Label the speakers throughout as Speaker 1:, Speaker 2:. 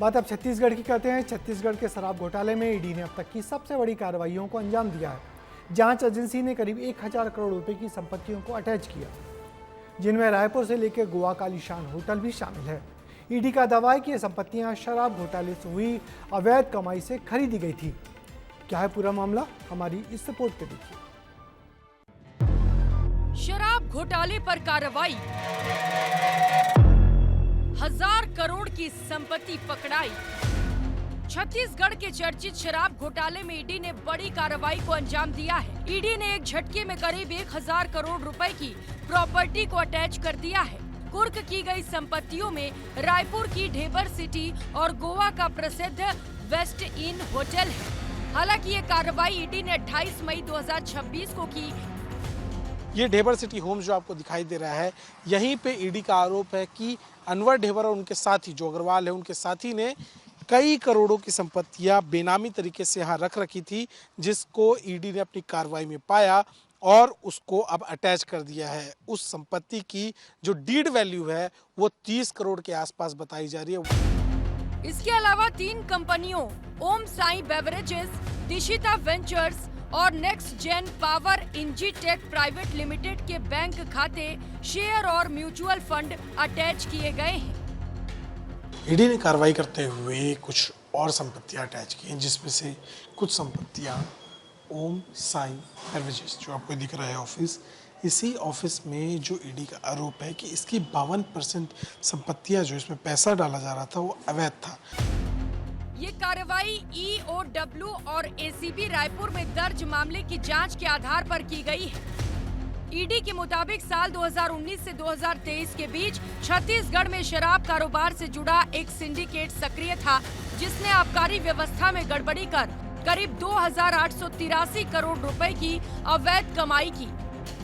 Speaker 1: बात अब छत्तीसगढ़ की करते हैं। छत्तीसगढ़ के शराब घोटाले में ईडी ने अब तक की सबसे बड़ी कार्रवाइयों को अंजाम दिया है। जांच एजेंसी ने करीब 1000 करोड़ रुपए की संपत्तियों को अटैच किया, जिनमें रायपुर से लेकर गोवा का आलीशान होटल भी शामिल है। ईडी का दावा है कि ये संपत्तियां शराब घोटाले से हुई अवैध कमाई से खरीदी गई थी। क्या है पूरा मामला, हमारी इस रिपोर्ट पे देखिए।
Speaker 2: शराब घोटाले पर कार्रवाई, 1000 करोड़ की संपत्ति पकड़ाई। छत्तीसगढ़ के चर्चित शराब घोटाले में ईडी ने बड़ी कार्रवाई को अंजाम दिया है। ईडी ने एक झटके में करीब 1000 करोड़ रुपए की प्रॉपर्टी को अटैच कर दिया है। कुर्क की गई संपत्तियों में रायपुर की ढेबर सिटी और गोवा का प्रसिद्ध वेस्ट इन होटल है। हालांकि ये कार्रवाई ईडी ने 28 मई 2026 को की।
Speaker 3: ये ढेबर सिटी होम्स जो आपको दिखाई दे रहा है, यहीं पे ईडी का आरोप है कि अनवर ढेबर और उनके साथी जो अग्रवाल है, उनके साथी ने कई करोड़ों की संपत्तियां बेनामी तरीके से यहाँ रख रखी थी, जिसको ईडी ने अपनी कार्रवाई में पाया और उसको अब अटैच कर दिया है। उस संपत्ति की जो डीड वैल्यू है वो 30 करोड़ के आसपास बताई जा रही है।
Speaker 2: इसके अलावा 3 कंपनियों ओम साई बेवरेजेस, दिशिता वेंचर्स और next gen power Engitech private limited के बैंक खाते, शेयर और म्यूचुअल फंड अटैच किए गए हैं।
Speaker 3: ईडी ने कार्रवाई करते हुए कुछ और संपत्तियां अटैच की हैं, जिसमें से कुछ संपत्तियां ओम साई बेवरेजेस जो आपको दिख रहा है ऑफिस, इसी ऑफिस में जो ईडी का आरोप है कि इसकी 52% संपत्तियां जो इसमें पैसा डाला जा रहा था वो अवैध था।
Speaker 2: ये कार्रवाई ईओडब्ल्यू और एसीबी रायपुर में दर्ज मामले की जांच के आधार पर की गई है। ईडी के मुताबिक साल 2019 से 2023 के बीच छत्तीसगढ़ में शराब कारोबार से जुड़ा एक सिंडिकेट सक्रिय था, जिसने आबकारी व्यवस्था में गड़बड़ी कर करीब 2883 करोड़ रुपए की अवैध कमाई की।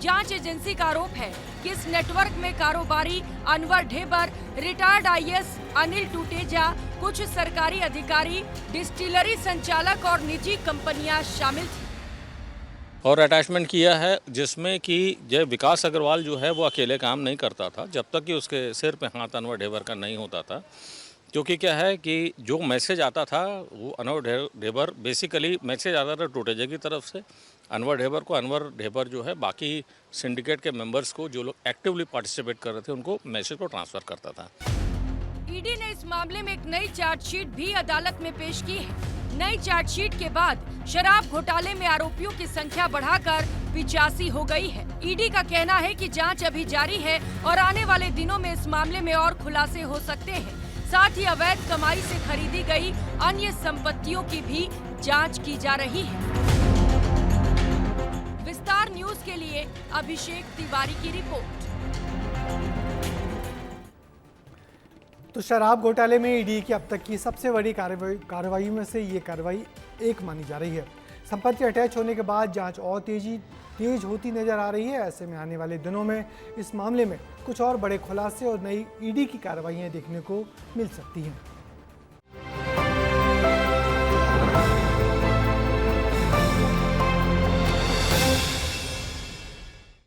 Speaker 2: जांच एजेंसी का आरोप है कि इस नेटवर्क में कारोबारी अनवर ढेबर, रिटायर्ड आईएएस अनिल टूटेजा, कुछ सरकारी अधिकारी, डिस्टिलरी संचालक और निजी कंपनियां शामिल थी।
Speaker 4: और अटैचमेंट किया है, जिसमें कि जय विकास अग्रवाल जो है वो अकेले काम नहीं करता था जब तक कि उसके सिर पे हाथ अनवर ढेबर का नहीं होता था। क्योंकि क्या है कि जो मैसेज आता था वो अनवर ढेबर बेसिकली मैसेज आता था टूटेजा की तरफ से अनवर ढेबर को। अनवर ढेबर जो है बाकी सिंडिकेट के मेंबर्स को, जो लोग एक्टिवली पार्टिसिपेट कर रहे थे, उनको मैसेज को ट्रांसफर करता था।
Speaker 2: ईडी ने इस मामले में एक नई चार्जशीट भी अदालत में पेश की है। नई चार्जशीट के बाद शराब घोटाले में आरोपियों की संख्या बढ़ाकर 85 हो गई है। ईडी का कहना है कि जांच अभी जारी है और आने वाले दिनों में इस मामले में और खुलासे हो सकते हैं। साथ ही अवैध कमाई से खरीदी गई अन्य संपत्तियों की भी जांच की जा रही है। विस्तार न्यूज के लिए अभिषेक तिवारी की रिपोर्ट।
Speaker 1: तो शराब घोटाले में ईडी की अब तक की सबसे बड़ी कार्रवाई में से ये कार्रवाई एक मानी जा रही है। संपत्ति अटैच होने के बाद जांच और तेज होती नजर आ रही है। ऐसे में आने वाले दिनों में इस मामले में कुछ और बड़े खुलासे और नई ईडी की कार्रवाइयां देखने को मिल सकती हैं।